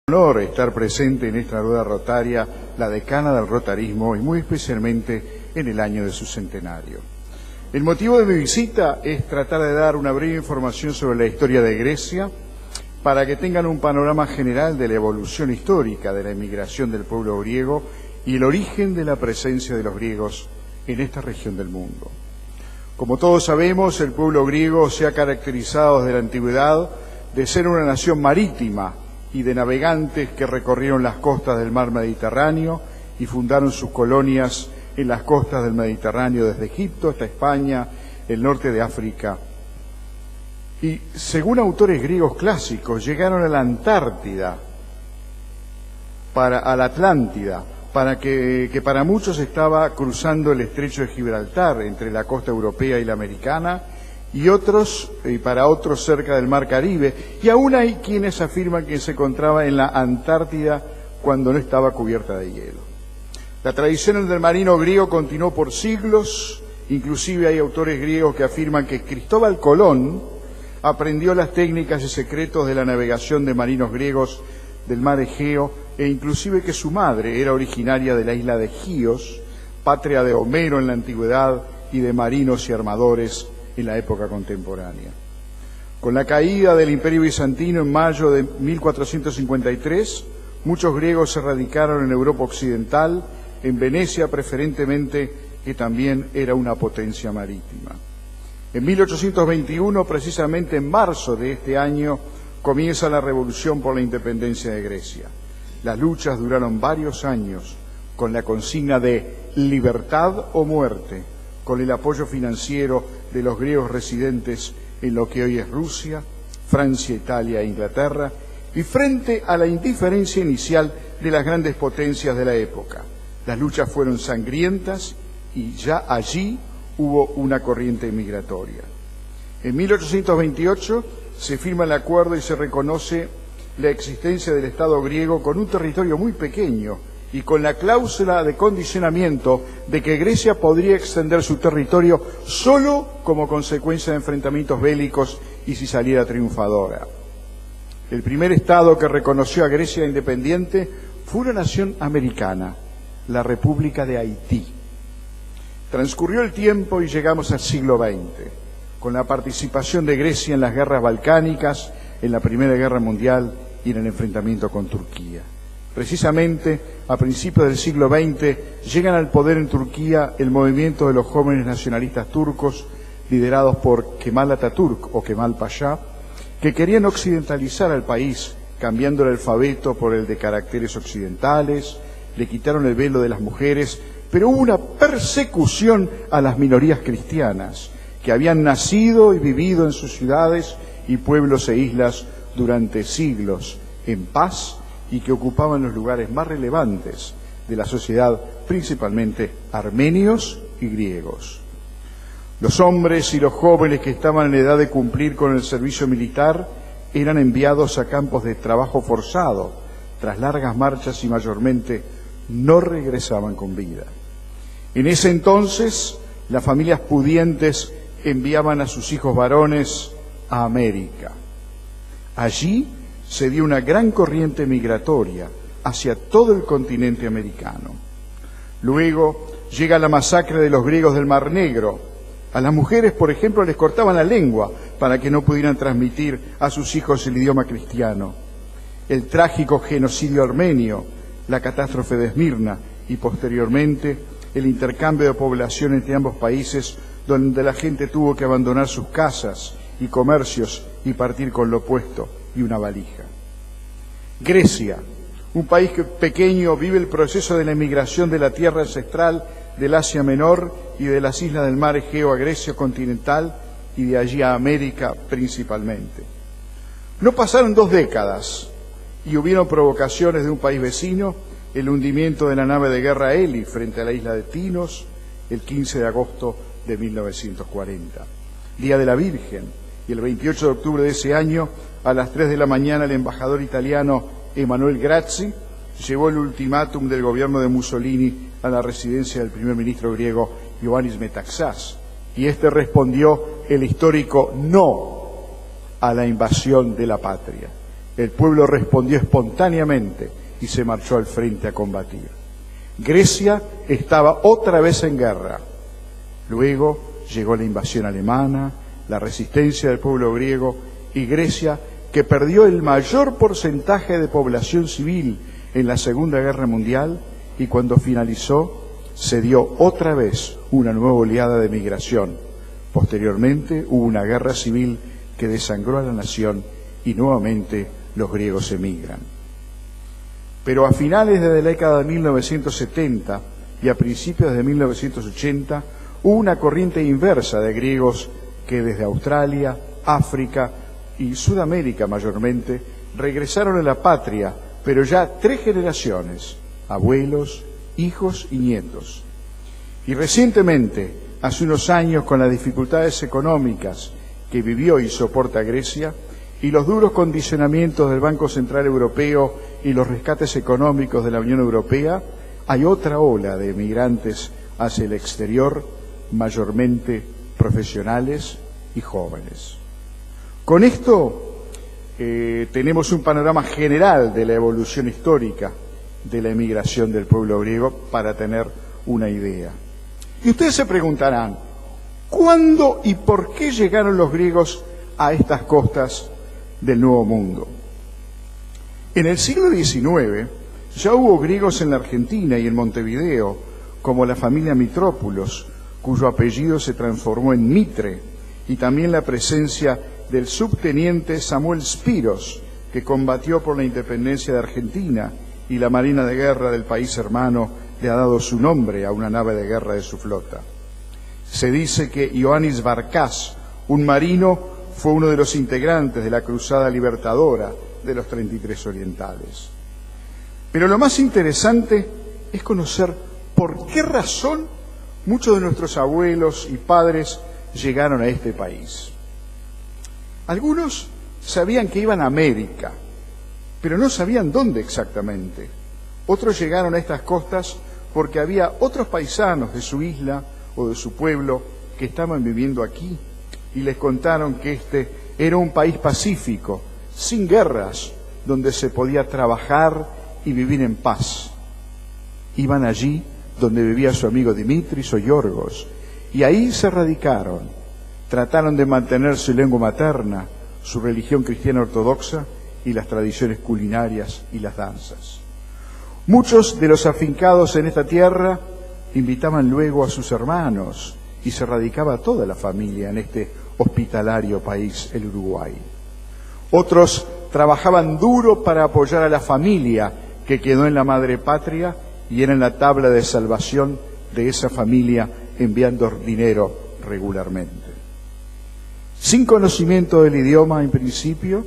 Honor estar presente en esta rueda rotaria, la decana del rotarismo, y muy especialmente en el año de su centenario. El motivo de mi visita es tratar de dar una breve información sobre la historia de Grecia, para que tengan un panorama general de la evolución histórica de la emigración del pueblo griego y el origen de la presencia de los griegos en esta región del mundo. Como todos sabemos, el pueblo griego se ha caracterizado desde la antigüedad de ser una nación marítima y de navegantes que recorrieron las costas del mar Mediterráneo y fundaron sus colonias en las costas del Mediterráneo desde Egipto hasta España, el norte de África. Y según autores griegos clásicos, llegaron a la Antártida, a la Atlántida, que para muchos estaba cruzando el estrecho de Gibraltar entre la costa europea y la americana, y para otros cerca del mar Caribe, y aún hay quienes afirman que se encontraba en la Antártida cuando no estaba cubierta de hielo. La tradición del marino griego continuó por siglos, inclusive hay autores griegos que afirman que Cristóbal Colón aprendió las técnicas y secretos de la navegación de marinos griegos del mar Egeo, e inclusive que su madre era originaria de la isla de Gios, patria de Homero en la antigüedad y de marinos y armadores en la época contemporánea. Con la caída del Imperio Bizantino en mayo de 1453, muchos griegos se radicaron en Europa occidental, en Venecia preferentemente, que también era una potencia marítima. En 1821, precisamente en marzo de este año, comienza la revolución por la independencia de Grecia. Las luchas duraron varios años, con la consigna de libertad o muerte, con el apoyo financiero de los griegos residentes en lo que hoy es Rusia, Francia, Italia e Inglaterra, y frente a la indiferencia inicial de las grandes potencias de la época. Las luchas fueron sangrientas y ya allí hubo una corriente migratoria. En 1828 se firma el acuerdo y se reconoce la existencia del Estado griego con un territorio muy pequeño y con la cláusula de condicionamiento de que Grecia podría extender su territorio solo como consecuencia de enfrentamientos bélicos y si saliera triunfadora. El primer Estado que reconoció a Grecia independiente fue una nación americana, la República de Haití. Transcurrió el tiempo y llegamos al siglo XX, con la participación de Grecia en las guerras balcánicas, en la Primera Guerra Mundial y en el enfrentamiento con Turquía. Precisamente, a principios del siglo XX, llegan al poder en Turquía el movimiento de los jóvenes nacionalistas turcos, liderados por Kemal Atatürk o Kemal Pasha, que querían occidentalizar al país, cambiando el alfabeto por el de caracteres occidentales, le quitaron el velo de las mujeres, pero hubo una persecución a las minorías cristianas, que habían nacido y vivido en sus ciudades y pueblos e islas durante siglos en paz y que ocupaban los lugares más relevantes de la sociedad, principalmente armenios y griegos. Los hombres y los jóvenes que estaban en edad de cumplir con el servicio militar eran enviados a campos de trabajo forzado, tras largas marchas y mayormente no regresaban con vida. En ese entonces, las familias pudientes enviaban a sus hijos varones a América. Allí se dio una gran corriente migratoria hacia todo el continente americano. Luego llega la masacre de los griegos del Mar Negro. A las mujeres, por ejemplo, les cortaban la lengua para que no pudieran transmitir a sus hijos el idioma cristiano. El trágico genocidio armenio, la catástrofe de Esmirna y posteriormente el intercambio de población entre ambos países, donde la gente tuvo que abandonar sus casas y comercios y partir con lo puesto y una valija. Grecia, un país pequeño, vive el proceso de la emigración de la tierra ancestral del Asia Menor y de las islas del mar Egeo a Grecia continental y de allí a América principalmente. No pasaron 2 décadas y hubieron provocaciones de un país vecino, el hundimiento de la nave de guerra Eli frente a la isla de Tinos el 15 de agosto de 1940, Día de la Virgen, y el 28 de octubre de ese año, a las 3 de la mañana, el embajador italiano Emanuele Grazzi llevó el ultimátum del gobierno de Mussolini a la residencia del primer ministro griego Ioannis Metaxás, y este respondió el histórico no a la invasión de la patria. El pueblo respondió espontáneamente y se marchó al frente a combatir. Grecia estaba otra vez en guerra. Luego llegó la invasión alemana, la resistencia del pueblo griego y Grecia, que perdió el mayor porcentaje de población civil en la Segunda Guerra Mundial, y cuando finalizó se dio otra vez una nueva oleada de migración. Posteriormente hubo una guerra civil que desangró a la nación y nuevamente los griegos emigran. Pero a finales de la década de 1970 y a principios de 1980 hubo una corriente inversa de griegos que desde Australia, África y Sudamérica mayormente regresaron a la patria, pero ya 3 generaciones, abuelos, hijos y nietos. Y recientemente, hace unos años, con las dificultades económicas que vivió y soporta Grecia, y los duros condicionamientos del Banco Central Europeo y los rescates económicos de la Unión Europea, hay otra ola de emigrantes hacia el exterior, mayormente profesionales y jóvenes. Con esto tenemos un panorama general de la evolución histórica de la emigración del pueblo griego para tener una idea. Y ustedes se preguntarán, ¿cuándo y por qué llegaron los griegos a estas costas del Nuevo Mundo? En el siglo XIX ya hubo griegos en la Argentina y en Montevideo, como la familia Mitrópulos, cuyo apellido se transformó en Mitre, y también la presencia del subteniente Samuel Spiros, que combatió por la independencia de Argentina, y la Marina de Guerra del país hermano le ha dado su nombre a una nave de guerra de su flota. Se dice que Ioannis Barkás, un marino, fue uno de los integrantes de la Cruzada Libertadora de los 33 orientales. Pero lo más interesante es conocer por qué razón muchos de nuestros abuelos y padres llegaron a este país. Algunos sabían que iban a América, pero no sabían dónde exactamente. Otros llegaron a estas costas porque había otros paisanos de su isla o de su pueblo que estaban viviendo aquí y les contaron que este era un país pacífico, sin guerras, donde se podía trabajar y vivir en paz. Iban allí donde vivía su amigo Dimitris o Yorgos, y ahí se radicaron. Trataron de mantener su lengua materna, su religión cristiana ortodoxa y las tradiciones culinarias y las danzas. Muchos de los afincados en esta tierra invitaban luego a sus hermanos y se radicaba toda la familia en este hospitalario país, el Uruguay. Otros trabajaban duro para apoyar a la familia que quedó en la madre patria y eran la tabla de salvación de esa familia enviando dinero regularmente. Sin conocimiento del idioma en principio,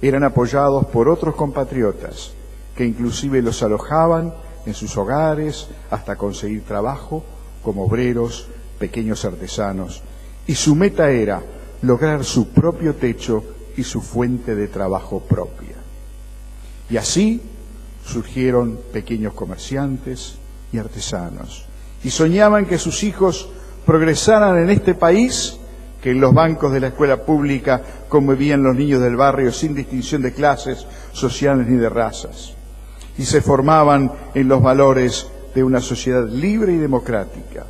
eran apoyados por otros compatriotas que inclusive los alojaban en sus hogares hasta conseguir trabajo como obreros, pequeños artesanos, y su meta era lograr su propio techo y su fuente de trabajo propia. Y así surgieron pequeños comerciantes y artesanos, y soñaban que sus hijos progresaran en este país, que en los bancos de la escuela pública convivían los niños del barrio sin distinción de clases sociales ni de razas, y se formaban en los valores de una sociedad libre y democrática.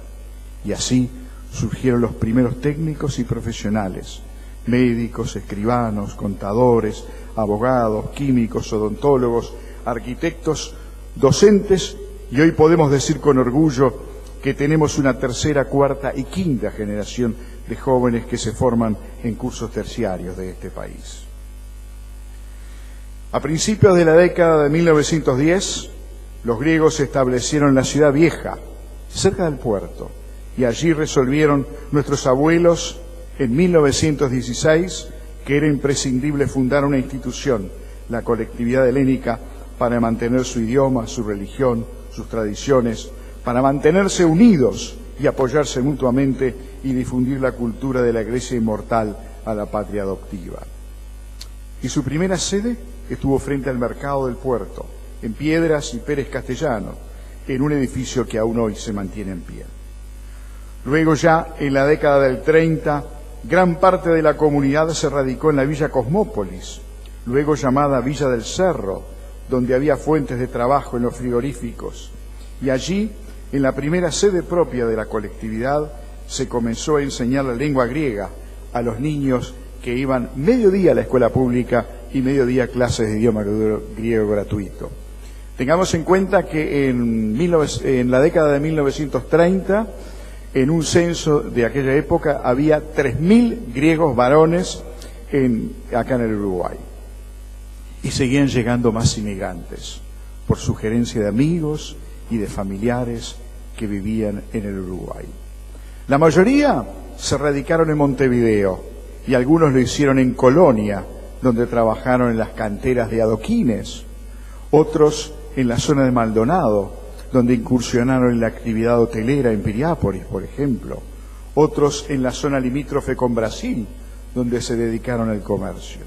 Y así surgieron los primeros técnicos y profesionales, médicos, escribanos, contadores, abogados, químicos, odontólogos, arquitectos, docentes, y hoy podemos decir con orgullo que tenemos una tercera, cuarta y quinta generación de jóvenes que se forman en cursos terciarios de este país. A principios de la década de 1910, los griegos se establecieron en la ciudad vieja, cerca del puerto, y allí resolvieron nuestros abuelos en 1916 que era imprescindible fundar una institución, la colectividad helénica, para mantener su idioma, su religión, sus tradiciones, para mantenerse unidos y apoyarse mutuamente y difundir la cultura de la Grecia inmortal a la patria adoptiva. Y su primera sede estuvo frente al mercado del puerto, en Piedras y Pérez Castellano, en un edificio que aún hoy se mantiene en pie. Luego ya, en la década del 30, gran parte de la comunidad se radicó en la Villa Cosmópolis, luego llamada Villa del Cerro, donde había fuentes de trabajo en los frigoríficos. Y allí, en la primera sede propia de la colectividad, se comenzó a enseñar la lengua griega a los niños que iban mediodía a la escuela pública y mediodía a clases de idioma griego gratuito. Tengamos en cuenta que en la década de 1930, en un censo de aquella época, había 3.000 griegos varones acá en el Uruguay. Y seguían llegando más inmigrantes, por sugerencia de amigos y de familiares que vivían en el Uruguay. La mayoría se radicaron en Montevideo y algunos lo hicieron en Colonia, donde trabajaron en las canteras de adoquines. Otros en la zona de Maldonado, donde incursionaron en la actividad hotelera en Piriápolis, por ejemplo. Otros en la zona limítrofe con Brasil, donde se dedicaron al comercio.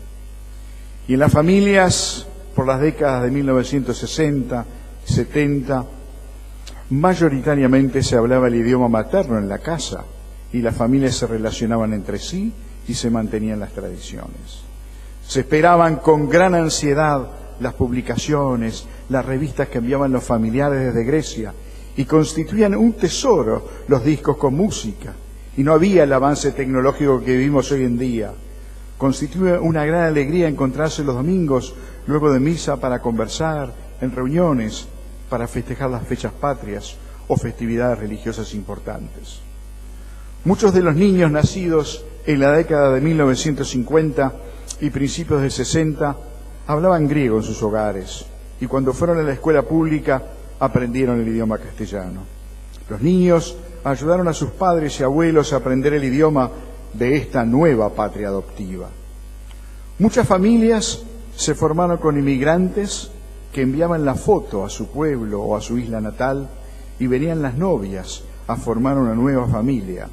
Y en las familias, por las décadas de 1960, 70, mayoritariamente se hablaba el idioma materno en la casa y las familias se relacionaban entre sí y se mantenían las tradiciones. Se esperaban con gran ansiedad las publicaciones, las revistas que enviaban los familiares desde Grecia y constituían un tesoro los discos con música. Y no había el avance tecnológico que vivimos hoy en día. Constituye una gran alegría encontrarse los domingos luego de misa para conversar, en reuniones, para festejar las fechas patrias o festividades religiosas importantes. Muchos de los niños nacidos en la década de 1950 y principios del 60 hablaban griego en sus hogares y cuando fueron a la escuela pública aprendieron el idioma castellano. Los niños ayudaron a sus padres y abuelos a aprender el idioma de esta nueva patria adoptiva. Muchas familias se formaron con inmigrantes que enviaban la foto a su pueblo o a su isla natal y venían las novias a formar una nueva familia.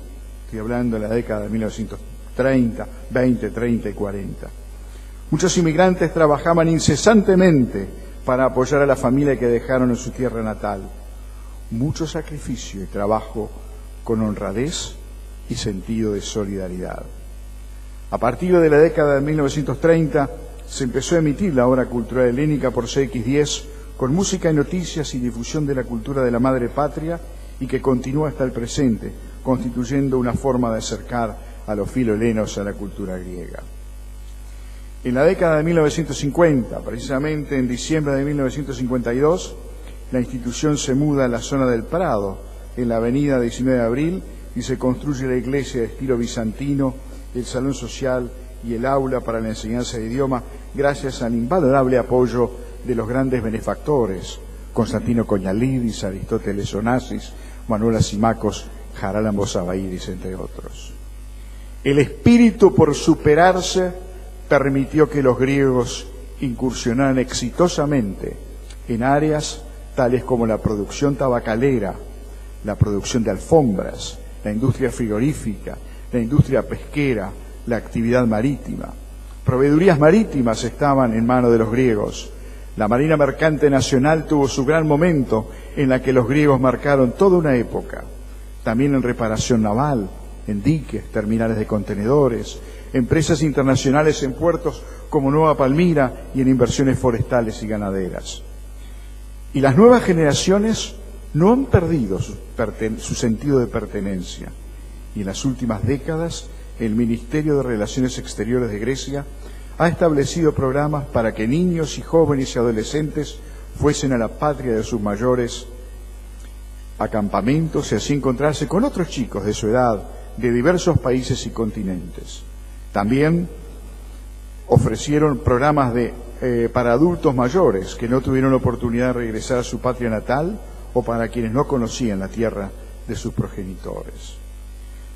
Estoy hablando de la década de 1930, 20, 30 y 40. Muchos inmigrantes trabajaban incesantemente para apoyar a la familia que dejaron en su tierra natal. Mucho sacrificio y trabajo con honradez y sentido de solidaridad. A partir de la década de 1930 se empezó a emitir la obra cultural helénica por CX10 con música y noticias y difusión de la cultura de la madre patria y que continúa hasta el presente, constituyendo una forma de acercar a los filohelenos a la cultura griega. En la década de 1950, precisamente en diciembre de 1952, la institución se muda a la zona del Prado, en la avenida 19 de Abril, y se construye la iglesia de estilo bizantino, el salón social y el aula para la enseñanza de idioma, gracias al invalorable apoyo de los grandes benefactores, Constantino Coñalidis, Aristóteles Onassis, Manuel Asimacos, Jarálamo Sabaidis, entre otros. El espíritu por superarse permitió que los griegos incursionaran exitosamente en áreas tales como la producción tabacalera, la producción de alfombras, la industria frigorífica, la industria pesquera, la actividad marítima. Proveedurías marítimas estaban en manos de los griegos. La Marina Mercante Nacional tuvo su gran momento en la que los griegos marcaron toda una época. También en reparación naval, en diques, terminales de contenedores, empresas internacionales en puertos como Nueva Palmira y en inversiones forestales y ganaderas. Y las nuevas generaciones no han perdido su sentido de pertenencia. Y en las últimas décadas, el Ministerio de Relaciones Exteriores de Grecia ha establecido programas para que niños y jóvenes y adolescentes fuesen a la patria de sus mayores a campamentos y así encontrarse con otros chicos de su edad, de diversos países y continentes. También ofrecieron programas para adultos mayores que no tuvieron la oportunidad de regresar a su patria natal o para quienes no conocían la tierra de sus progenitores.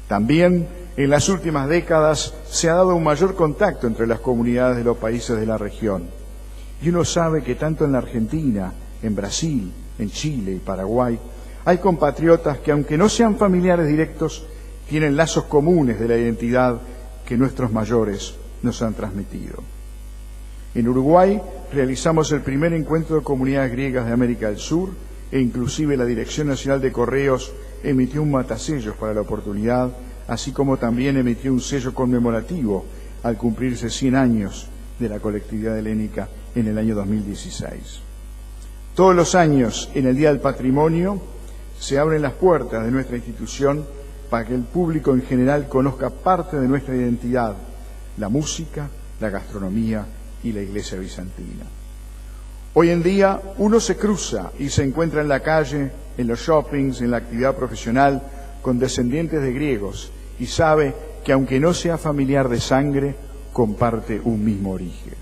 También en las últimas décadas se ha dado un mayor contacto entre las comunidades de los países de la región. Y uno sabe que tanto en la Argentina, en Brasil, en Chile y Paraguay, hay compatriotas que, aunque no sean familiares directos, tienen lazos comunes de la identidad que nuestros mayores nos han transmitido. En Uruguay realizamos el primer encuentro de comunidades griegas de América del Sur e inclusive la Dirección Nacional de Correos emitió un matasellos para la oportunidad, así como también emitió un sello conmemorativo al cumplirse 100 años de la colectividad helénica en el año 2016. Todos los años, en el Día del Patrimonio, se abren las puertas de nuestra institución para que el público en general conozca parte de nuestra identidad, la música, la gastronomía y la iglesia bizantina. Hoy en día uno se cruza y se encuentra en la calle, en los shoppings, en la actividad profesional, con descendientes de griegos y sabe que aunque no sea familiar de sangre, comparte un mismo origen.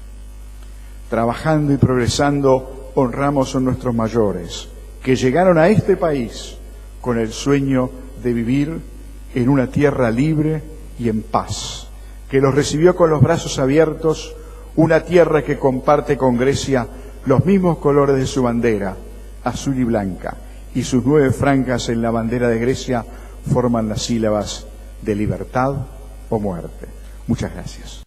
Trabajando y progresando, honramos a nuestros mayores, que llegaron a este país con el sueño de vivir en una tierra libre y en paz, que los recibió con los brazos abiertos, una tierra que comparte con Grecia los mismos colores de su bandera, azul y blanca, y sus 9 franjas en la bandera de Grecia forman las sílabas de libertad o muerte. Muchas gracias.